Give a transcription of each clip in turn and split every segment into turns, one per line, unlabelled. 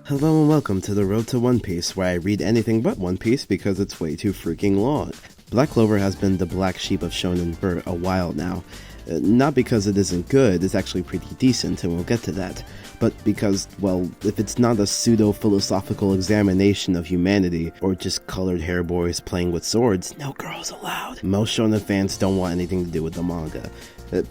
Hello and welcome to the Road to One Piece, where I read anything but One Piece because it's way too freaking long. Black Clover has been the black sheep of shonen for a while now. Not because it isn't good, it's actually pretty decent, and we'll get to that. But because, well, if it's not a pseudo-philosophical examination of humanity, or just colored hair boys playing with swords, no girls allowed. Most shonen fans don't want anything to do with the manga.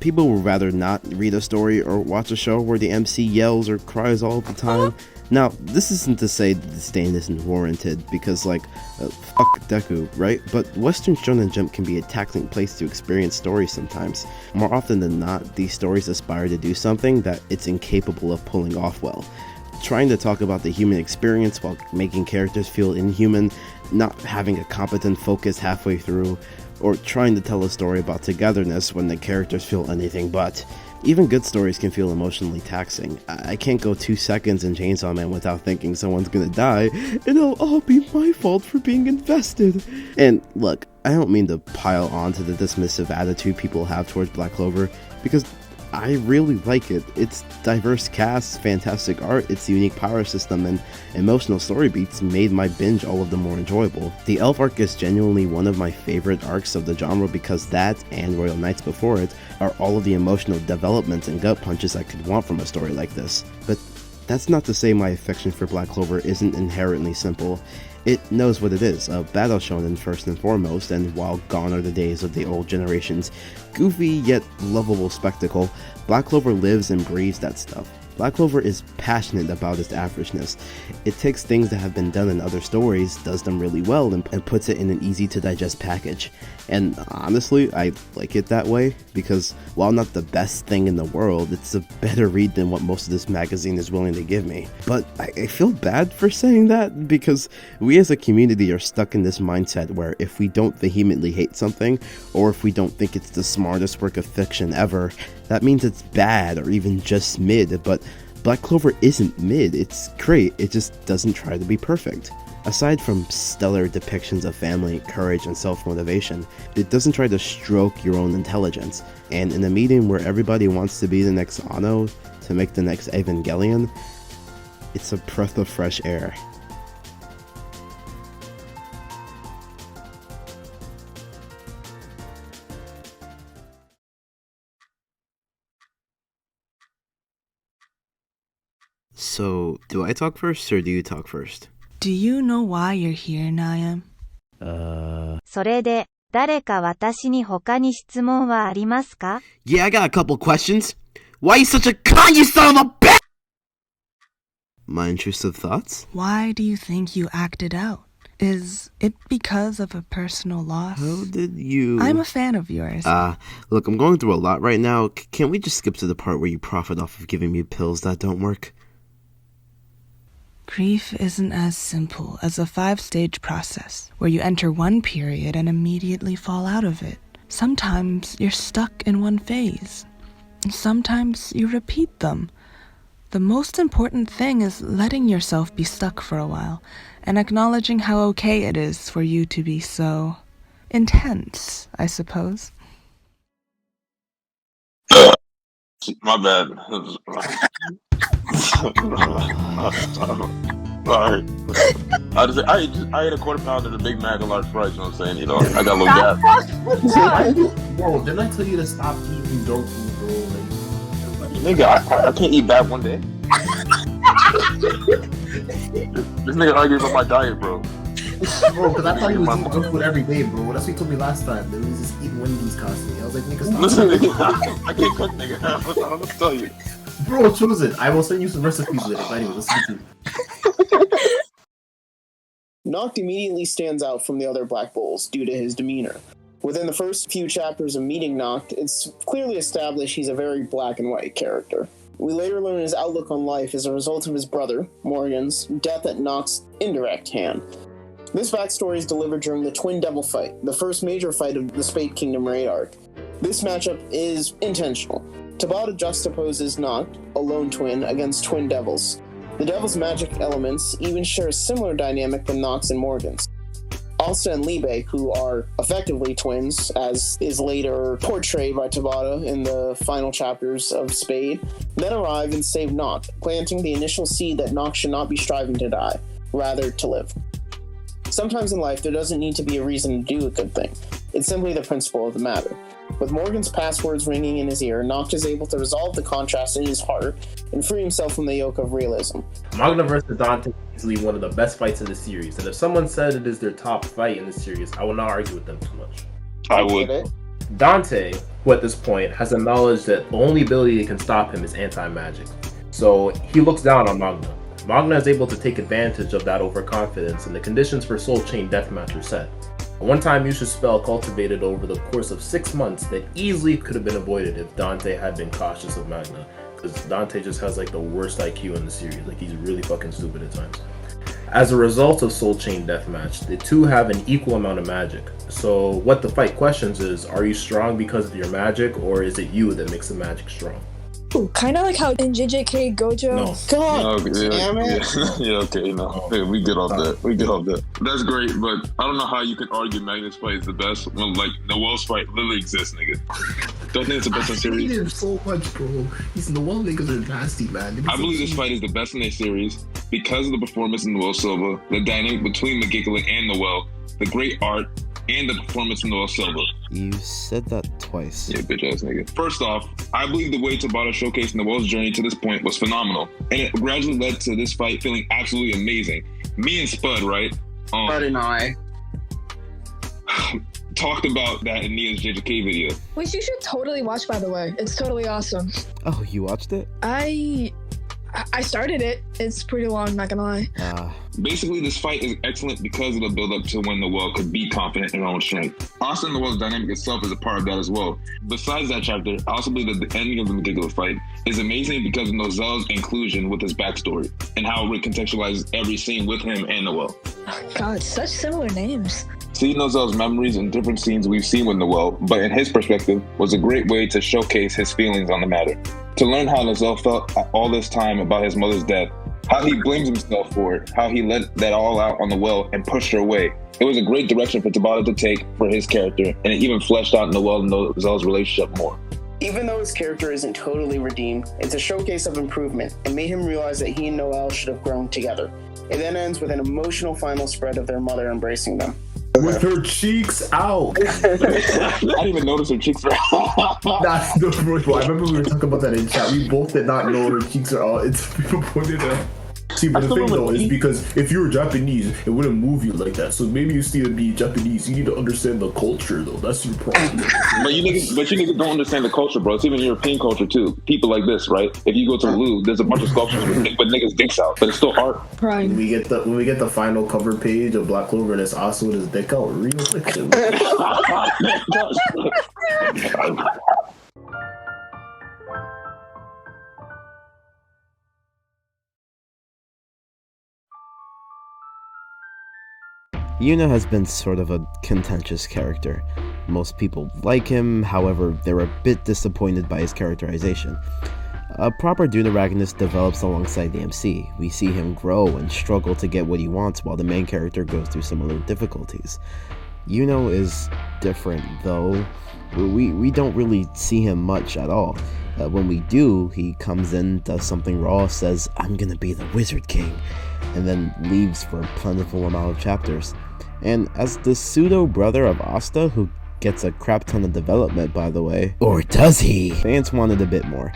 People would rather not read a story or watch a show where the MC yells or cries all the time. Now, this isn't to say the disdain isn't warranted, because, fuck Deku, right? But Western Shonen Jump can be a taxing place to experience stories sometimes. More often than not, these stories aspire to do something that it's incapable of pulling off well. Trying to talk about the human experience while making characters feel inhuman, not having a competent focus halfway through, or trying to tell a story about togetherness when the characters feel anything but. Even good stories can feel emotionally taxing. I can't go 2 seconds in Chainsaw Man without thinking someone's gonna die, and it'll all be my fault for being invested. And look, I don't mean to pile on to the dismissive attitude people have towards Black Clover, because I really like it. Its diverse cast, fantastic art, its unique power system, and emotional story beats made my binge all of the more enjoyable. The Elf arc is genuinely one of my favorite arcs of the genre because that, and Royal Knights before it, are all of the emotional developments and gut punches I could want from a story like this. But that's not to say my affection for Black Clover isn't inherently simple. It knows what it is, a battle shonen first and foremost, and while gone are the days of the old generation's goofy yet lovable spectacle, Black Clover lives and breathes that stuff. Black Clover is passionate about its averageness. It takes things that have been done in other stories, does them really well, and puts it in an easy to digest package. And honestly, I like it that way, because while not the best thing in the world, it's a better read than what most of this magazine is willing to give me. But I feel bad for saying that, because we as a community are stuck in this mindset where if we don't vehemently hate something, or if we don't think it's the smartest work of fiction ever, that means it's bad or even just mid. But Black Clover isn't mid, it's great, it just doesn't try to be perfect. Aside from stellar depictions of family, courage, and self-motivation, it doesn't try to stroke your own intelligence. And in a meeting where everybody wants to be the next Anno, to make the next Evangelion, it's a breath of fresh air. So, do I talk first, or do you talk first?
Do you know why you're here, Niam?
それで、誰か私に他に質問はありますか?
Yeah, I got a couple questions. Why are you such a con, you son of a bitch? My intrusive thoughts?
Why do you think you acted out? Is it because of a personal loss?
How did you...
I'm a fan of yours.
Look, I'm going through a lot right now. Can we just skip to the part where you profit off of giving me pills that don't work?
Grief isn't as simple as a 5-stage process where you enter one period and immediately fall out of it. Sometimes you're stuck in one phase. Sometimes you repeat them. The most important thing is letting yourself be stuck for a while and acknowledging how okay it is for you to be so intense, I suppose.
My bad. Sorry. I ate a quarter pounder of the Big Mac and large fries, you know what I'm saying? You know, I got a little gap.
Bro, didn't I tell you to stop eating junk food, bro? Like,
Nigga, I can't eat bad one day. This nigga argues about my diet, bro.
Bro, because I thought you was eating junk food every day, bro. That's what you told me last time. That he was just eating Wendy's constantly. I was like, nigga, stop.
Listen, nigga, I can't cook, nigga. I'm gonna tell you.
Bro, choose it. I will send you some recipes later. But anyway, listen to
Noct immediately stands out from the other Black Bulls due to his demeanor. Within the first few chapters of meeting Noct, it's clearly established he's a very black and white character. We later learn his outlook on life is a result of his brother, Morgan's, death at Noct's indirect hand. This backstory is delivered during the Twin Devil fight, the first major fight of the Spade Kingdom raid arc. This matchup is intentional. Tabata juxtaposes Noct, a lone twin, against twin devils. The devil's magic elements even share a similar dynamic than Noct's and Morgan's. Asta and Libe, who are effectively twins, as is later portrayed by Tabata in the final chapters of Spade, then arrive and save Noct, planting the initial seed that Noct should not be striving to die, rather to live. Sometimes in life, there doesn't need to be a reason to do a good thing. It's simply the principle of the matter. With Morgan's passwords ringing in his ear, Noct is able to resolve the contrast in his heart and free himself from the yoke of realism.
Magna vs. Dante is easily one of the best fights in the series, and if someone said it is their top fight in the series, I will not argue with them too much.
I would.
Dante, who at this point has acknowledged that the only ability that can stop him is anti-magic. So he looks down on Magna. Magna is able to take advantage of that overconfidence, and the conditions for Soul Chain Deathmatch are set. A one-time use of spell cultivated over the course of 6 months that easily could have been avoided if Dante had been cautious of Magna, because Dante just has like the worst IQ in the series. Like, he's really fucking stupid at times. As a result of Soul Chain Deathmatch, the two have an equal amount of magic. So what the fight questions is, are you strong because of your magic, or is it you that makes the magic strong?
Kind of like how in JJK Gojo.
No.
God damn it.
Okay, no. Yeah, we get off that. That's great, but I don't know how you can argue Magnus' fight is the best when, like, Noel's fight literally exists, nigga. Don't think it's the best in the
I hate
series?
him so much, bro. These Noel niggas are nasty, man.
I believe this fight is the best in their series because of the performance in Noel Silva, the dynamic between McGiggling and Noel, the great art, and the performance of Noel Silva.
You said that twice.
Yeah, bitch ass nigga. First off, I believe the way Tabata showcased Noel's journey to this point was phenomenal, and it gradually led to this fight feeling absolutely amazing. Me and Spud, right?
Spud and I
talked about that in Nia's JJK video.
Which you should totally watch, by the way. It's totally awesome.
Oh, you watched it?
I started it. It's pretty long, not gonna lie.
Basically, this fight is excellent because of the build-up to when Noel could be confident in her own strength. Also, Noel's dynamic itself is a part of that as well. Besides that chapter, I also believe that the ending of the McGiggler fight is amazing because of Nozel's inclusion with his backstory and how it contextualizes every scene with him and Noel.
God, such similar names.
Seeing Nozel's memories in different scenes we've seen with Noel, but in his perspective, was a great way to showcase his feelings on the matter. To learn how Nozel felt all this time about his mother's death, how he blames himself for it, how he let that all out on Noel and pushed her away. It was a great direction for Tabata to take for his character, and it even fleshed out Noel and Nozel's relationship more.
Even though his character isn't totally redeemed, it's a showcase of improvement and made him realize that he and Noel should have grown together. It then ends with an emotional final spread of their mother embracing them.
With her cheeks out.
I didn't even notice her cheeks were out.
That's the bro. I remember we were talking about that in chat. We both did not know her cheeks are out. It's people pointed out. See, but the thing though is because if you were Japanese, it wouldn't move you like that. So maybe you still be Japanese. You need to understand the culture though. That's your problem.
But you niggas don't understand the culture, bro. It's even European culture too. People like this, right? If you go to the Louvre, there's a bunch of sculptures with niggas' dicks out, but it's still art.
Right.
When we get the final cover page of Black Clover and it's also with his dick out, real fiction.
Yuno has been sort of a contentious character. Most people like him, however, they're a bit disappointed by his characterization. A proper deuteragonist develops alongside the MC. We see him grow and struggle to get what he wants while the main character goes through similar difficulties. Yuno is different though. We don't really see him much at all. When we do, he comes in, does something raw, says, "I'm gonna be the Wizard King," and then leaves for a plentiful amount of chapters. And as the pseudo-brother of Asta, who gets a crap ton of development by the way, or does he? Fans wanted a bit more.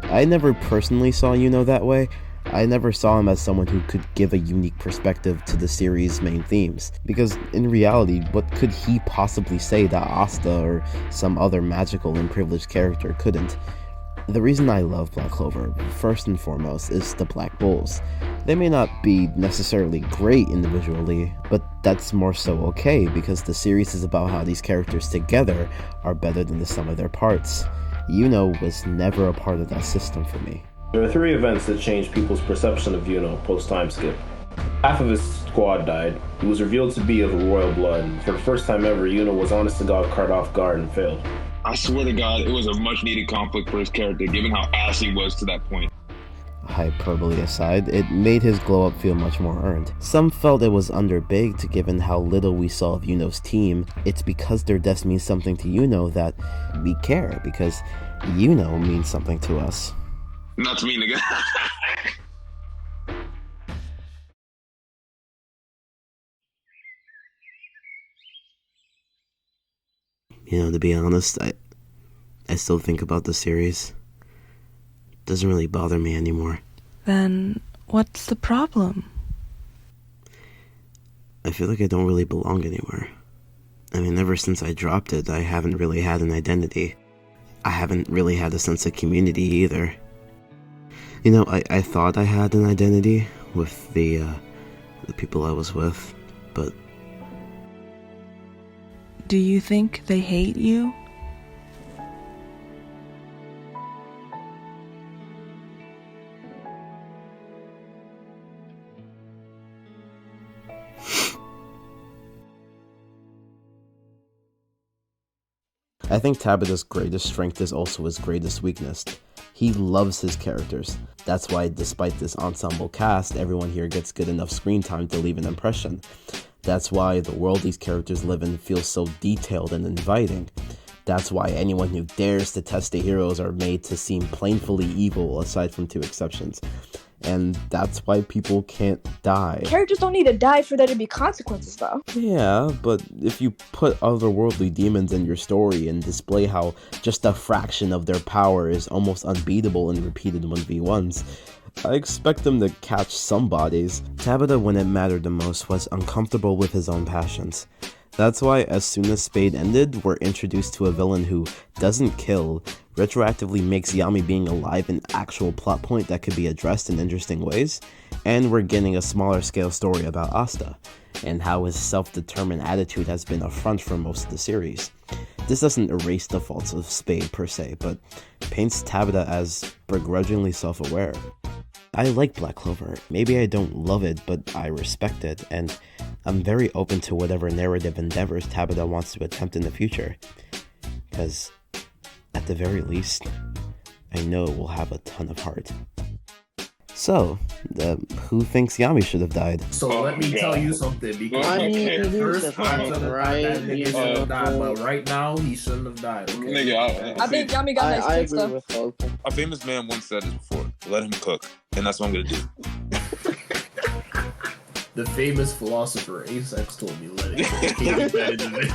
I never personally saw Yuno that way. I never saw him as someone who could give a unique perspective to the series' main themes, because in reality, what could he possibly say that Asta or some other magical and privileged character couldn't? The reason I love Black Clover, first and foremost, is the Black Bulls. They may not be necessarily great individually, but that's more so okay because the series is about how these characters together are better than the sum of their parts. Yuno was never a part of that system for me.
There are 3 events that changed people's perception of Yuno post-time skip. Half of his squad died. He was revealed to be of royal blood. For the first time ever, Yuno was honest to God caught off guard and failed.
I swear to God, it was a much needed conflict for his character, given how ass he was to that point.
hyperbole aside, it made his glow up feel much more earned. Some felt it was underbaked given how little we saw of Yuno's team. It's because their deaths mean something to Yuno that we care, because Yuno means something to us.
Not to me, nigga.
You know, to be honest, I still think about the series. It doesn't really bother me anymore.
Then what's the problem?
I feel like I don't really belong anywhere. I mean, ever since I dropped it, I haven't really had an identity. I haven't really had a sense of community either. You know, I thought I had an identity with the people I was with, but...
Do you think they hate you?
I think Tabata's greatest strength is also his greatest weakness. He loves his characters. That's why, despite this ensemble cast, everyone here gets good enough screen time to leave an impression. That's why the world these characters live in feels so detailed and inviting. That's why anyone who dares to test the heroes are made to seem plainly evil, aside from 2 exceptions. And that's why people can't die.
Characters don't need to die for there to be consequences, though.
Yeah, but if you put otherworldly demons in your story and display how just a fraction of their power is almost unbeatable in repeated 1v1s, I expect them to catch some bodies. Tabata, when it mattered the most, was uncomfortable with his own passions. That's why as soon as Spade ended, we're introduced to a villain who doesn't kill, retroactively makes Yami being alive an actual plot point that could be addressed in interesting ways, and we're getting a smaller scale story about Asta, and how his self-determined attitude has been a front for most of the series. This doesn't erase the faults of Spade per se, but paints Tabata as begrudgingly self-aware. I like Black Clover. Maybe I don't love it, but I respect it, and I'm very open to whatever narrative endeavors Tabata wants to attempt in the future. Because, at the very least, I know it will have a ton of heart. So, who thinks Yami should have died?
So let me tell you something, because
I mean,
at
here's
first
the
I
thing,
should have
right?
thought that nigga should have died, but right now he shouldn't have died. Okay?
Nigga,
I think Yami got nice
I
picks,
agree
though.
with Hope.
a famous man once said this before. Let him cook. And that's what I'm going to do.
The famous philosopher Asex told me, let it go. He can't be better than it.